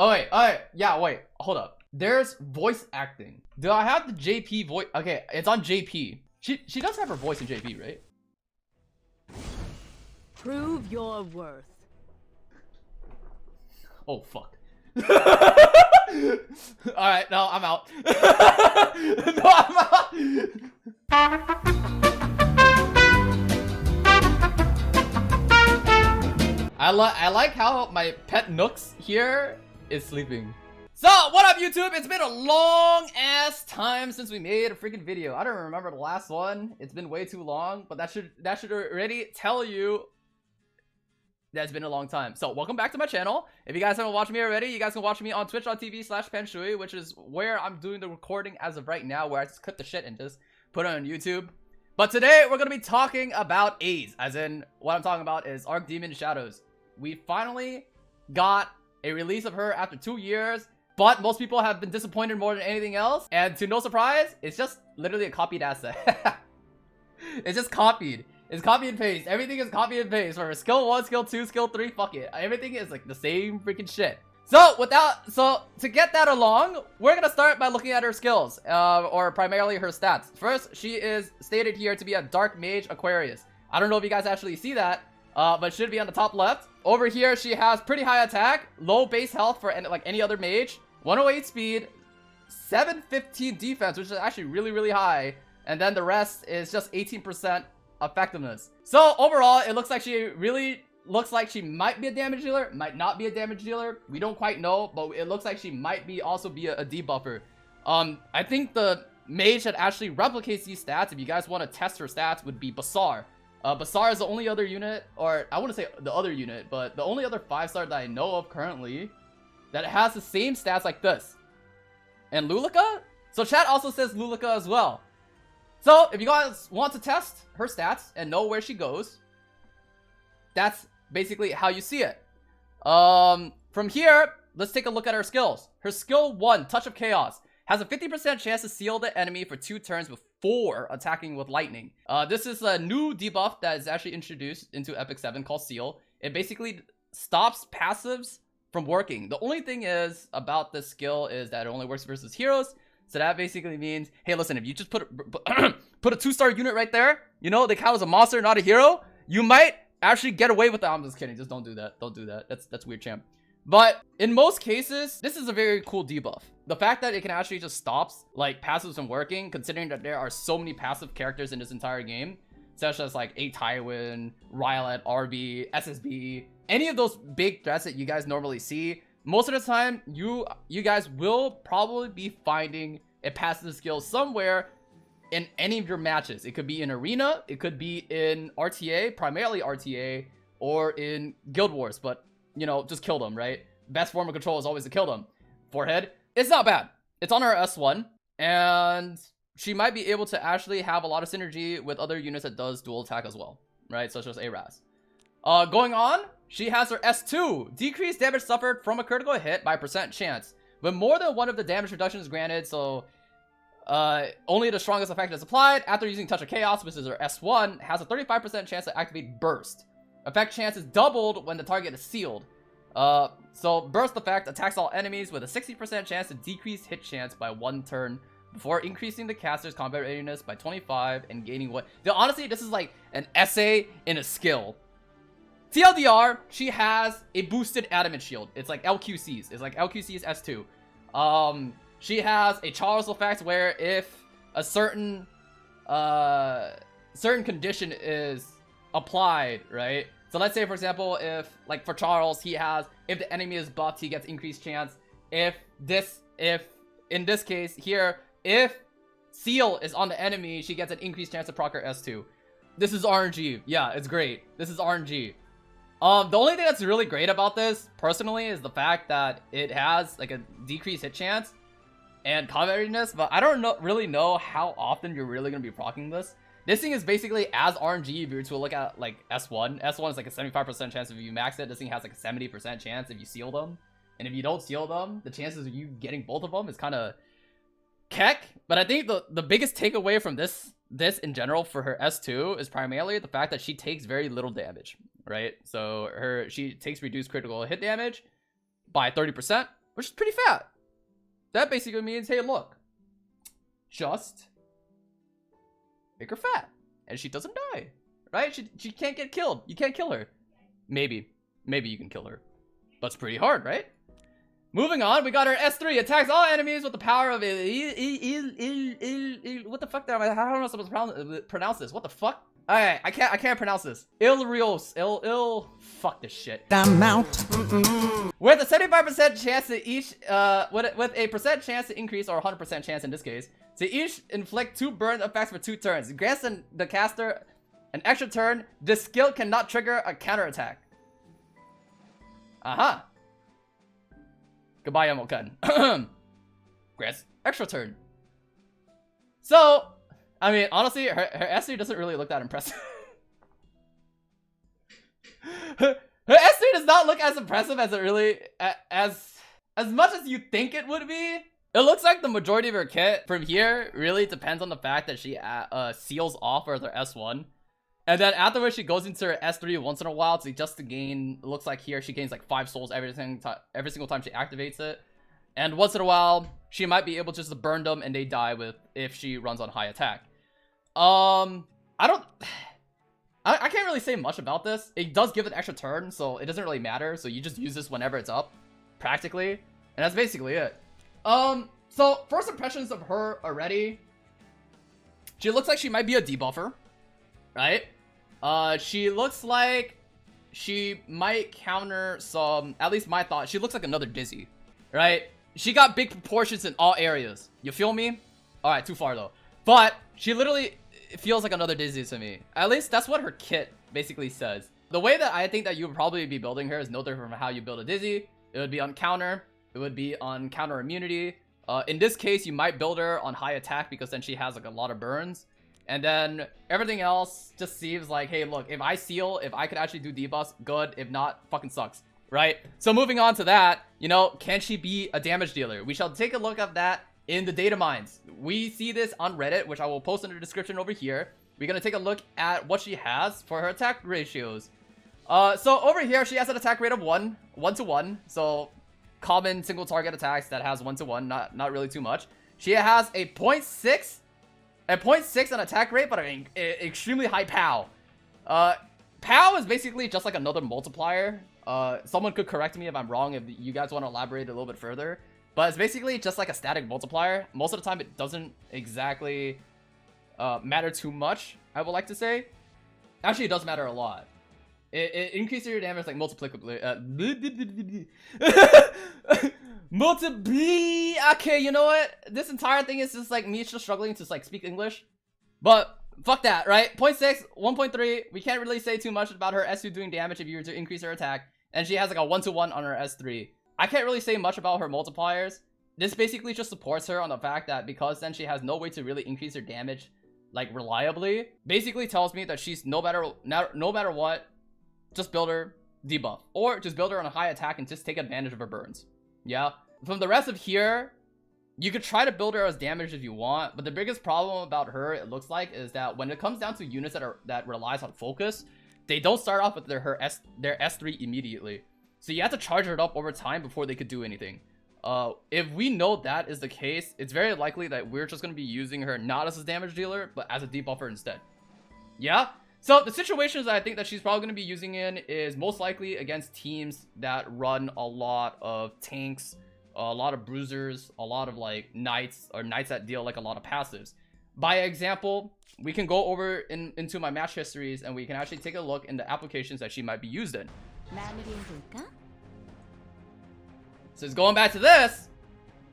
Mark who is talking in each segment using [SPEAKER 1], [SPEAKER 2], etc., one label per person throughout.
[SPEAKER 1] Oh wait, yeah, wait, hold up. There's voice acting. Do I have the JP voice? Okay, it's on JP. She does have her voice in JP, right?
[SPEAKER 2] Prove your worth.
[SPEAKER 1] Oh fuck. Alright, no, I'm out. No, I'm out. I like how my pet Nooks here is sleeping. So, what up YouTube? It's been a long ass time since we made a freaking video. I don't remember the last one. It's been way too long, but that should already tell you that's been a long time. So, welcome back to my channel. If you guys haven't watched me already, you guys can watch me on twitch.tv/Panshui, which is where I'm doing the recording as of right now, where I just clip the shit and just put it on YouTube. But today, we're going to be talking about Aite, as in, what I'm talking about is Archdemon Shadows. We finally got a release of her after 2 years, but most people have been disappointed more than anything else. And to no surprise, it's just literally a copied asset. It's just copied. It's copy and paste. Everything is copy and paste. For skill 1, skill 2, skill 3, fuck it. Everything is like the same freaking shit. So to get that along, we're gonna start by looking at her skills, or primarily her stats. First, she is stated here to be a Dark Mage Aquarius. I don't know if you guys actually see that, but it should be on the top left. Over here, she has pretty high attack, low base health for like any other mage, 108 speed, 715 defense, which is actually really high, and then the rest is just 18% effectiveness. So overall, it looks like she really looks like she might be a damage dealer, might not be a damage dealer. We don't quite know, but it looks like she might be also be a debuffer. I think the mage that actually replicates these stats, if you guys want to test her stats, would be Basar. Basar is the only other unit, or I wouldn't say the other unit, but the only other 5-star that I know of currently that has the same stats like this. And Lulika? So chat also says Lulika as well. So if you guys want to test her stats and know where she goes, that's basically how you see it. From here, let's take a look at her skills. Her skill 1, Touch of Chaos, has a 50% chance to seal the enemy for 2 turns before attacking with lightning. This is a new debuff that is actually introduced into Epic 7 called Seal. It basically stops passives from working. The only thing is about this skill is that it only works versus heroes. So that basically means, hey, listen, if you just put a 2-star unit right there, you know, they count as a monster, not a hero, you might actually get away with that. I'm just kidding. Just don't do that. Don't do that. That's weird, champ. But in most cases, this is a very cool debuff. The fact that it can actually just stops like passives from working, considering that there are so many passive characters in this entire game, such as like Aite, Rylet, RB, SSB, any of those big threats that you guys normally see. Most of the time, you guys will probably be finding a passive skill somewhere in any of your matches. It could be in Arena, it could be in RTA, primarily RTA, or in Guild Wars, but you know, just kill them, right? Best form of control is always to kill them. Forehead, it's not bad. It's on her S1, and she might be able to actually have a lot of synergy with other units that does dual attack as well, right? Such as ARAS. Going on, she has her S2, decreased damage suffered from a critical hit by % chance. When more than one of the damage reductions granted, so only the strongest effect is applied after using Touch of Chaos, which is her S1, has a 35% chance to activate Burst. Effect chance is doubled when the target is sealed. So Burst effect attacks all enemies with a 60% chance to decrease hit chance by 1 turn before increasing the caster's combat readiness by 25 and gaining what? Honestly, this is like an essay in a skill. TLDR, she has a boosted adamant shield. It's like LQC's. It's like LQC's S2. She has a Charles effect where if a certain condition is applied, right? So let's say, for example, if like for Charles, he has, if the enemy is buffed, he gets increased chance. If in this case here, if Seal is on the enemy, she gets an increased chance to proc her S2. This is RNG. Yeah, it's great. This is RNG. The only thing that's really great about this, personally, is the fact that it has like a decreased hit chance and combat readiness, but I don't really know how often you're really going to be proccing this. This thing is basically as RNG if you were to look at like S1. S1 is like a 75% chance if you max it. This thing has like a 70% chance if you seal them. And if you don't seal them, the chances of you getting both of them is kind of keck. But I think the biggest takeaway from this in general for her S2 is primarily the fact that she takes very little damage, right? So she takes reduced critical hit damage by 30%. which is pretty fat. That basically means, hey, look, just make her fat, and she doesn't die, right? She can't get killed. You can't kill her. Maybe you can kill her, but it's pretty hard, right? Moving on, we got her S3. Attacks all enemies with the power of what the fuck? How am I supposed to pronounce this? What the fuck? Alright, I can't pronounce this. Il. Fuck this shit.
[SPEAKER 3] I'm out.
[SPEAKER 1] With a 75% chance to each, with a percent chance to increase, or 100% chance in this case, to each inflict 2 burn effects for 2 turns. It grants the caster an extra turn. This skill cannot trigger a counterattack. Aha. Goodbye, Emokan. Grants extra turn. So, I mean, honestly, her S3 doesn't really look that impressive. her S3 does not look as impressive as it really, as much as you think it would be. It looks like the majority of her kit from here really depends on the fact that she seals off with her S1. And then afterwards, she goes into her S3 once in a while to just to gain, it looks like here, she gains like 5 souls every single time she activates it. And once in a while, she might be able just to burn them and they die if she runs on high attack. I can't really say much about this. It does give an extra turn, so it doesn't really matter. So you just use this whenever it's up, practically. And that's basically it. So first impressions of her already. She looks like she might be a debuffer, right? She looks like she might counter some, at least my thought, she looks like another Dizzy, right? She got big proportions in all areas. You feel me? Alright, too far though. But she literally feels like another Dizzy to me. At least that's what her kit basically says. The way that I think that you would probably be building her is no different from how you build a Dizzy. It would be on counter. It would be on counter immunity. In this case, you might build her on high attack because then she has like a lot of burns. And then everything else just seems like, hey, look, if I seal, if I could actually do debuffs, good. If not, fucking sucks, right? So moving on to that, you know, can she be a damage dealer? We shall take a look at that in the data mines. We see this on Reddit, which I will post in the description over here. We're going to take a look at what she has for her attack ratios. So over here, she has an attack rate of 1 to 1. So common single target attacks that has 1 to 1, not really too much. She has a 0.6 on attack rate, but an extremely high POW. POW is basically just like another multiplier. Someone could correct me if I'm wrong, if you guys want to elaborate a little bit further. But it's basically just like a static multiplier. Most of the time, it doesn't exactly matter too much, I would like to say. Actually, it does matter a lot. It increases your damage like multiplicably. Okay, you know what? This entire thing is just like me just struggling to like speak English. But fuck that, right? 0.6, 1.3. We can't really say too much about her S2 doing damage if you were to increase her attack. And she has like a 1 to 1 on her S3. I can't really say much about her multipliers. This basically just supports her on the fact that because then she has no way to really increase her damage like reliably. Basically tells me that she's no matter what, just build her debuff. Or just build her on a high attack and just take advantage of her burns. Yeah. From the rest of here, you could try to build her as damage if you want, but the biggest problem about her, it looks like, is that when it comes down to units that relies on focus, they don't start off with their S3 immediately. So you have to charge it up over time before they could do anything. If we know that is the case, it's very likely that we're just going to be using her not as a damage dealer, but as a debuffer instead. Yeah? So the situations that I think that she's probably going to be using in is most likely against teams that run a lot of tanks, a lot of bruisers, a lot of like knights, or knights that deal like a lot of passives. By example, we can go over into my match histories and we can actually take a look in the applications that she might be used in. So it's going back to this,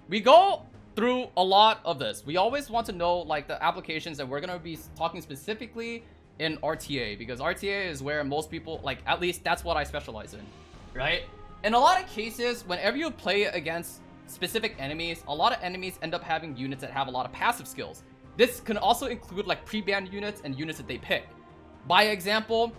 [SPEAKER 1] we go through a lot of this. We always want to know like the applications that we're going to be talking specifically in RTA, because RTA is where most people, like, at least that's what I specialize in, right? In a lot of cases, whenever you play against specific enemies, a lot of enemies end up having units that have a lot of passive skills. This can also include like pre-banned units and units that they pick. By example,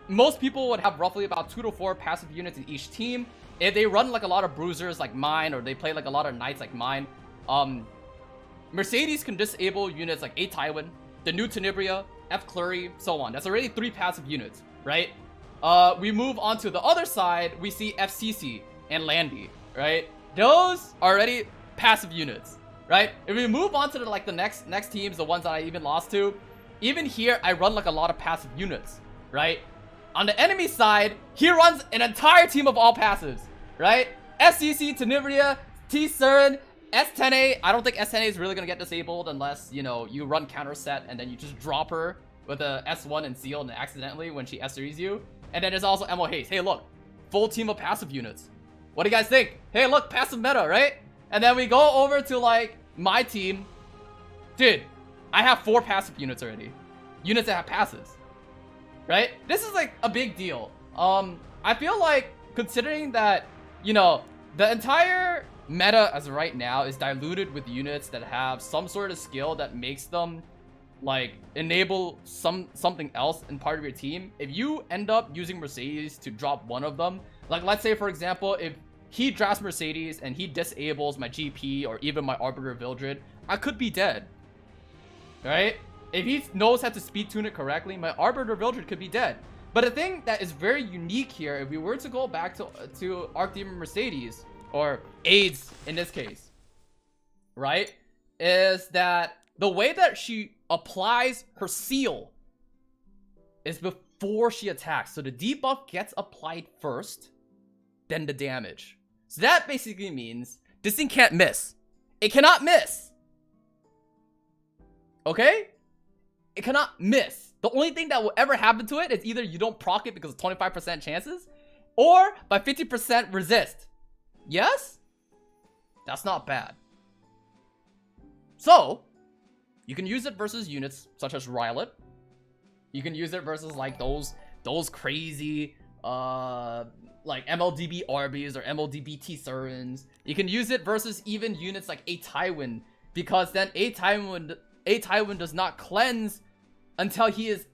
[SPEAKER 1] most people would have roughly about 2 to 4 passive units in each team. If they run like a lot of bruisers like mine, or they play like a lot of knights like mine, Mercedes can disable units like Aite Tywin, the new Tenebria, F Clury, so on. That's already 3 passive units, right? We move on to the other side, we see FCC and Landy, right? those are already passive units, right? If we move on to the next teams, the ones that I even lost to, even here I run like a lot of passive units, right? On the enemy side, he runs an entire team of all passives, right? SCC, Tenebria, T-Surin, S10A. I don't think S10A is really gonna get disabled unless, you know, you run counter set and then you just drop her with a S1 and seal and accidentally when she S3s you. And then there's also Emo Haste. Hey, look, full team of passive units. What do you guys think? Hey, look, passive meta, right? And then we go over to like my team. Dude, I have 4 passive units already. Units that have passives, right? This is like a big deal. I feel like considering that, you know, the entire meta as of right now is diluted with units that have some sort of skill that makes them like enable something else in part of your team. If you end up using Mercedes to drop one of them, like let's say for example, if he drafts Mercedes and he disables my GP or even my Arbiter Vildred, I could be dead, right? If he knows how to speed tune it correctly, my Arbiter Vildred could be dead. But the thing that is very unique here, if we were to go back to Archdemon Mercedes, or AIDS in this case, right, is that the way that she applies her seal is before she attacks. So the debuff gets applied first, then the damage. So that basically means this thing can't miss. It cannot miss. Okay? It cannot miss. The only thing that will ever happen to it is either you don't proc it because of 25% chances, or by 50% resist. Yes? That's not bad. So, you can use it versus units such as Rylet. You can use it versus like those crazy like MLDB Arby's or MLDB T-Surins. You can use it versus even units like Aite, because then Aite does not cleanse until he is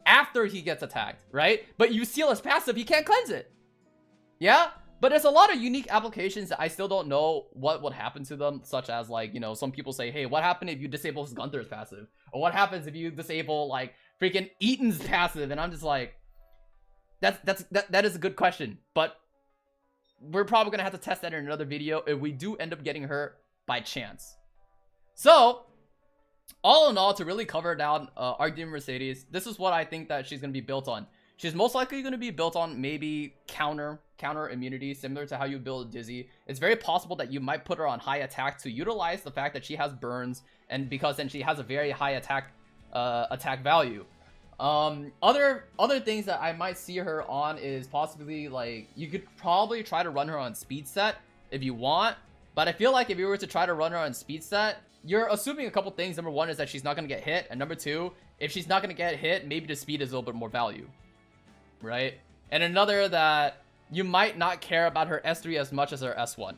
[SPEAKER 1] after he gets attacked, right? But you seal his passive, he can't cleanse it. Yeah? But there's a lot of unique applications that I still don't know what would happen to them, such as like, you know, some people say, hey, what happened if you disable his Gunther's passive? Or what happens if you disable like freaking Eaton's passive? And I'm just like, that is a good question, but we're probably gonna have to test that in another video if we do end up getting her by chance. So all in all, to really cover down Archdemon Mercedes, this is what I think that she's gonna be built on. She's most likely going to be built on maybe counter immunity, similar to how you build Dizzy. It's very possible that you might put her on high attack to utilize the fact that she has burns, and because then she has a very high attack value. Other things that I might see her on is possibly like, you could probably try to run her on speed set if you want, but I feel like if you were to try to run her on speed set, you're assuming a couple things. Number one is that she's not going to get hit, and number two, if she's not going to get hit, maybe the speed is a little bit more value. Right? And another, that you might not care about her S3 as much as her S1,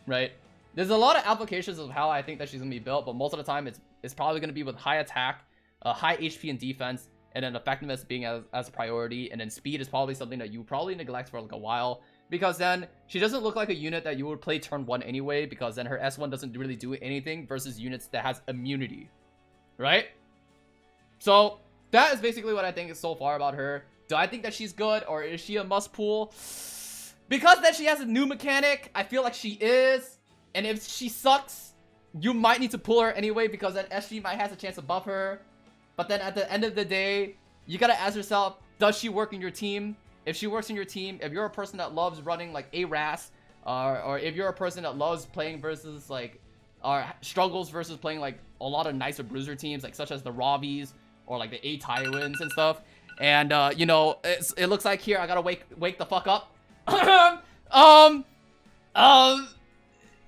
[SPEAKER 1] right? There's a lot of applications of how I think that she's gonna be built, but most of the time it's probably gonna be with high attack, high HP and defense, and then effectiveness being as a priority, and then speed is probably something that you probably neglect for like a while, because then she doesn't look like a unit that you would play turn 1 anyway, because then her S1 doesn't really do anything versus units that has immunity, right? So that is basically what I think is so far about her. Do I think that she's good, or is she a must pull? Because that she has a new mechanic, I feel like she is. And if she sucks, you might need to pull her anyway, because then SG might have a chance to buff her. But then at the end of the day, you gotta ask yourself, does she work in your team? If she works in your team, if you're a person that loves running like ARAS, or if you're a person that loves playing versus like, or struggles versus playing like a lot of nicer bruiser teams, like such as the Ravis or like the Aitewins and stuff. And you know, it looks like here I gotta wake the fuck up.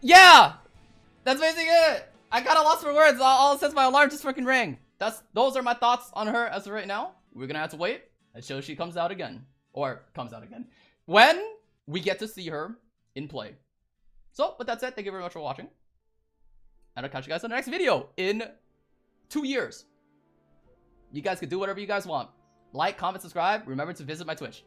[SPEAKER 1] Yeah, that's basically it. I kinda lost for words. All since my alarm just freaking rang. Those are my thoughts on her as of right now. We're gonna have to wait until she comes out again, when we get to see her in play. So with that said, thank you very much for watching, and I'll catch you guys in the next video in 2 years. You guys can do whatever you guys want. Like, comment, subscribe. Remember to visit my Twitch.